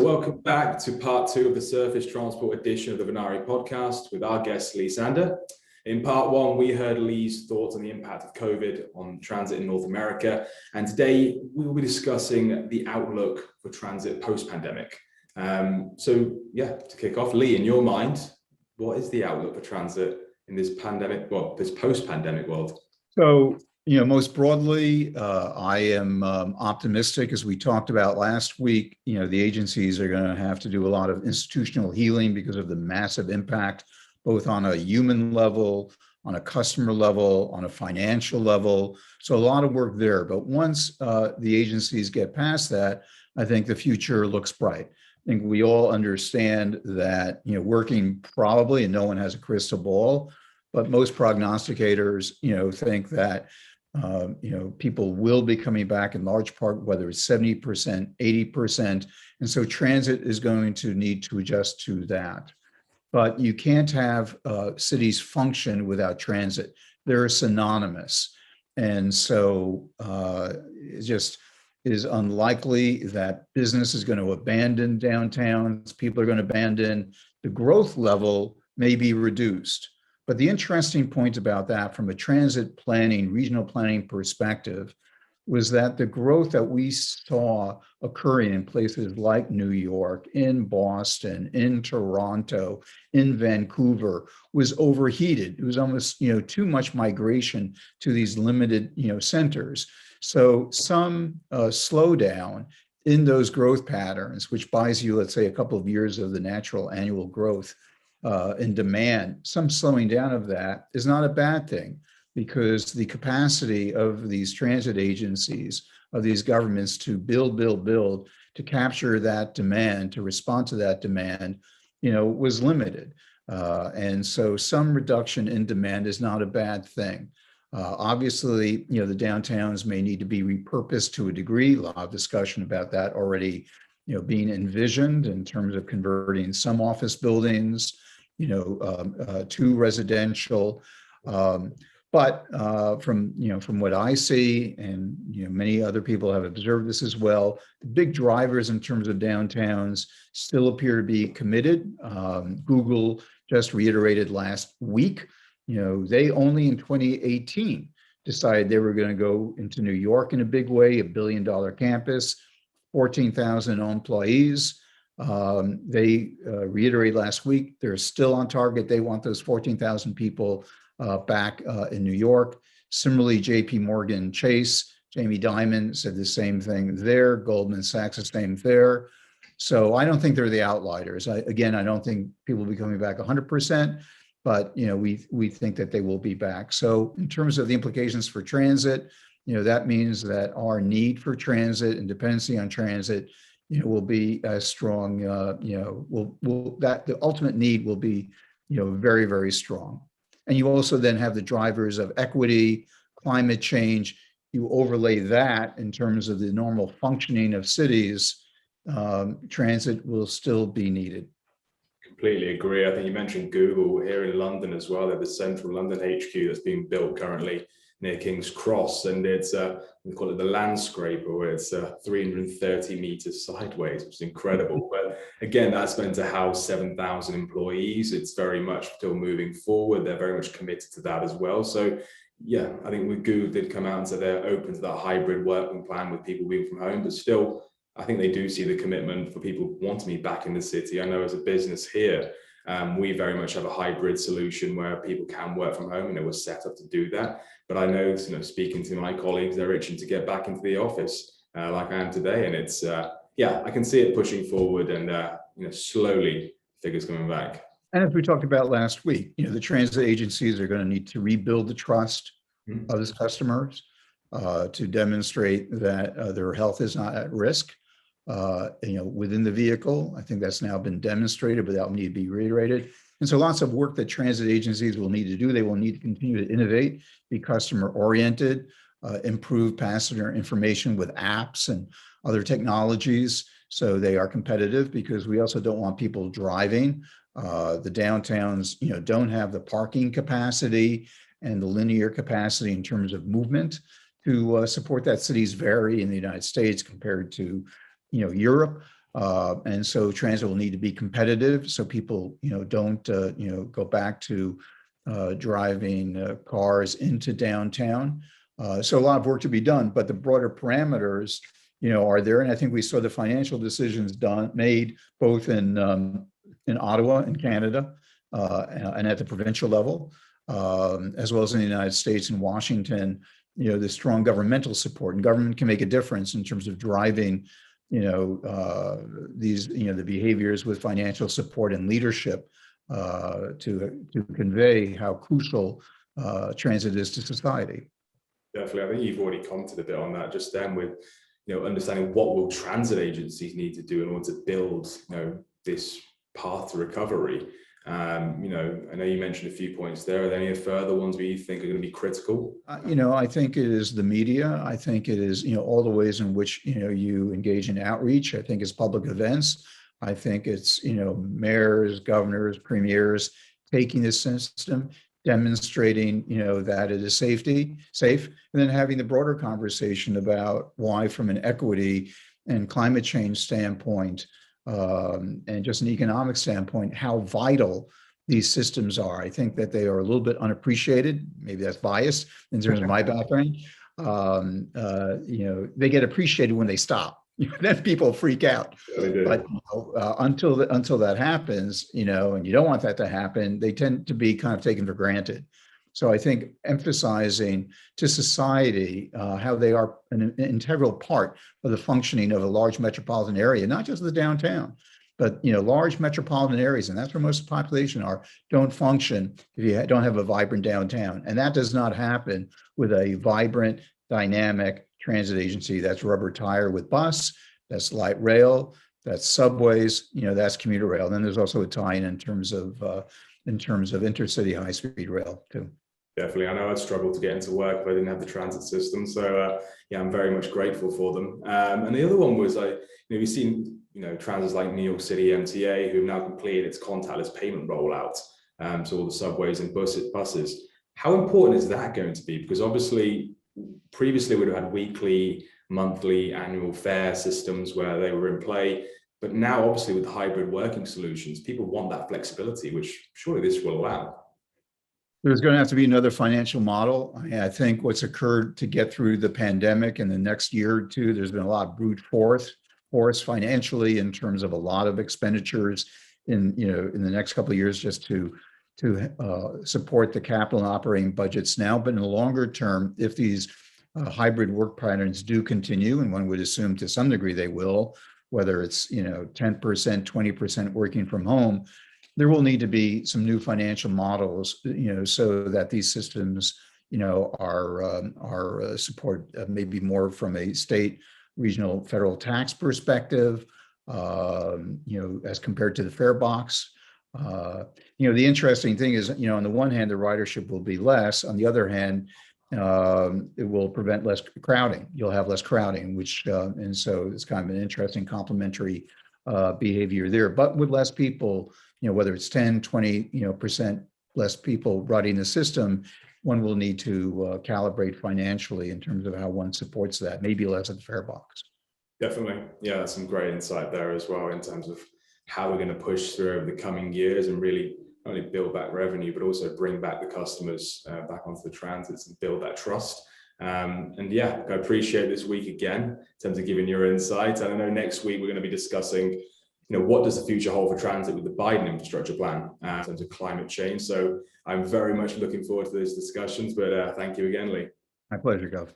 Welcome back to part two of the Surface Transport edition of the Venari Podcast with our guest, Lee Sander. In part one, we heard Lee's thoughts on the impact of COVID on transit in North America. And today we will be discussing the outlook for transit post-pandemic. To kick off, Lee, in your mind, what is the outlook for transit in this post-pandemic world? So, most broadly, I am optimistic. As we talked about last week, the agencies are going to have to do a lot of institutional healing because of the massive impact, both on a human level, on a customer level, on a financial level. So a lot of work there. But once the agencies get past that, I think the future looks bright. I think we all understand that, working probably, and no one has a crystal ball, but most prognosticators, think that people will be coming back in large part, whether it's 70%, 80%. And so transit is going to need to adjust to that. But you can't have cities function without transit. They're synonymous. And so it just is unlikely that business is going to abandon downtowns. People are going to abandon. The growth level may be reduced. But the interesting point about that from a transit planning, regional planning perspective, was that the growth that we saw occurring in places like New York, in Boston, in Toronto, in Vancouver was overheated. It was almost, too much migration to these limited, centers. So some slowdown in those growth patterns, which buys you, let's say, a couple of years of the natural annual growth in demand, some slowing down of that is not a bad thing, because the capacity of these transit agencies, of these governments to build, to capture that demand, to respond to that demand, was limited. And so some reduction in demand is not a bad thing. Obviously, the downtowns may need to be repurposed to a degree. A lot of discussion about that already, being envisioned in terms of converting some office buildings, to residential. But from what I see, and many other people have observed this as well, the big drivers in terms of downtowns still appear to be committed. Google just reiterated last week, they only in 2018 decided they were going to go into New York in a big way, $1 billion campus, 14,000 employees. They reiterated last week, they're still on target. They want those 14,000 people back in New York. Similarly, JP Morgan Chase, Jamie Dimon said the same thing there. Goldman Sachs, the same there. So I don't think they're the outliers. I don't think people will be coming back 100%, but we think that they will be back. So in terms of the implications for transit, that means that our need for transit and dependency on transit, will be as strong. That the ultimate need will be, very, very strong. And you also then have the drivers of equity, climate change. You overlay that in terms of the normal functioning of cities, transit will still be needed. Completely agree. I think you mentioned Google here in London as well. They have the central London HQ that's being built currently near King's Cross, and it's we call it the land scraper, where it's 330 meters sideways, which is incredible. But again, that's going to house 7,000 employees. It's very much still moving forward. They're very much committed to that as well. So yeah, I think with Google did come out and say they're open to that hybrid working plan with people being from home, but still, I think they do see the commitment for people wanting to be back in the city. I know as a business here, we very much have a hybrid solution where people can work from home, we're set up to do that. But I know, speaking to my colleagues, they're itching to get back into the office like I am today. And it's, I can see it pushing forward and, slowly figures coming back. And as we talked about last week, the transit agencies are going to need to rebuild the trust of its customers to demonstrate that their health is not at risk. Within the vehicle. I think that's now been demonstrated, but that will need to be reiterated. And so lots of work that transit agencies will need to do. They will need to continue to innovate, be customer oriented, improve passenger information with apps and other technologies so they are competitive, because we also don't want people driving. The downtowns, don't have the parking capacity and the linear capacity in terms of movement to support that. Cities vary in the United States compared to Europe. And so transit will need to be competitive so people, don't, go back to driving cars into downtown. So a lot of work to be done, but the broader parameters, are there. And I think we saw the financial decisions made both in Ottawa in Canada and at the provincial level, as well as in the United States and Washington. The strong governmental support, and government can make a difference in terms of driving, these, the behaviors with financial support and leadership to convey how crucial transit is to society. Definitely. I think you've already commented a bit on that just then with, understanding what will transit agencies need to do in order to build, this path to recovery. I know you mentioned a few points there. Are there any further ones where you think are going to be critical? I think it is the media. I think it is, all the ways in which, you engage in outreach. I think it's public events. I think it's, mayors, governors, premiers taking this system, demonstrating, that it is safe, and then having the broader conversation about why, from an equity and climate change standpoint, and just an economic standpoint, how vital these systems are. I think that they are a little bit unappreciated. Maybe that's biased in terms of my background. They get appreciated when they stop. Then people freak out. But until that happens, and you don't want that to happen, they tend to be kind of taken for granted. So I think emphasizing to society how they are an integral part of the functioning of a large metropolitan area, not just the downtown, but large metropolitan areas, and that's where most of the population don't function if you don't have a vibrant downtown. And that does not happen with a vibrant, dynamic transit agency that's rubber tire with bus, that's light rail, that's subways, that's commuter rail. And then there's also a tie-in in terms of intercity high-speed rail too. Definitely. I know I'd struggle to get into work if I didn't have the transit system. So I'm very much grateful for them. And the other one was we've seen, transits like New York City MTA, who have now completed its contactless payment rollout. So all the subways and buses. How important is that going to be? Because obviously, previously we'd have had weekly, monthly, annual fare systems where they were in play. But now, obviously, with hybrid working solutions, people want that flexibility, which surely this will allow. There's going to have to be another financial model. I think what's occurred to get through the pandemic in the next year or two, there's been a lot of brute force financially in terms of a lot of expenditures in the next couple of years just to support the capital and operating budgets now. But in the longer term, if these hybrid work patterns do continue, and one would assume to some degree they will, whether it's 10%, 20% working from home, there will need to be some new financial models, so that these systems, are support maybe more from a state, regional, federal tax perspective, as compared to the fare box. The interesting thing is, on the one hand, the ridership will be less. On the other hand, it will prevent less crowding. You'll have less crowding, which, and so it's kind of an interesting complementary behavior there, but with less people, whether it's 10, 20%, less people running the system, one will need to calibrate financially in terms of how one supports that, maybe less at the fare box. Definitely. Yeah, that's some great insight there as well in terms of how we're going to push through over the coming years and really not only build back revenue, but also bring back the customers back onto the transits and build that trust. And yeah, I appreciate this week again in terms of giving your insight. And I know next week we're going to be discussing, what does the future hold for transit with the Biden infrastructure plan in terms of climate change. So I'm very much looking forward to those discussions, but thank you again, Lee. My pleasure, Gov.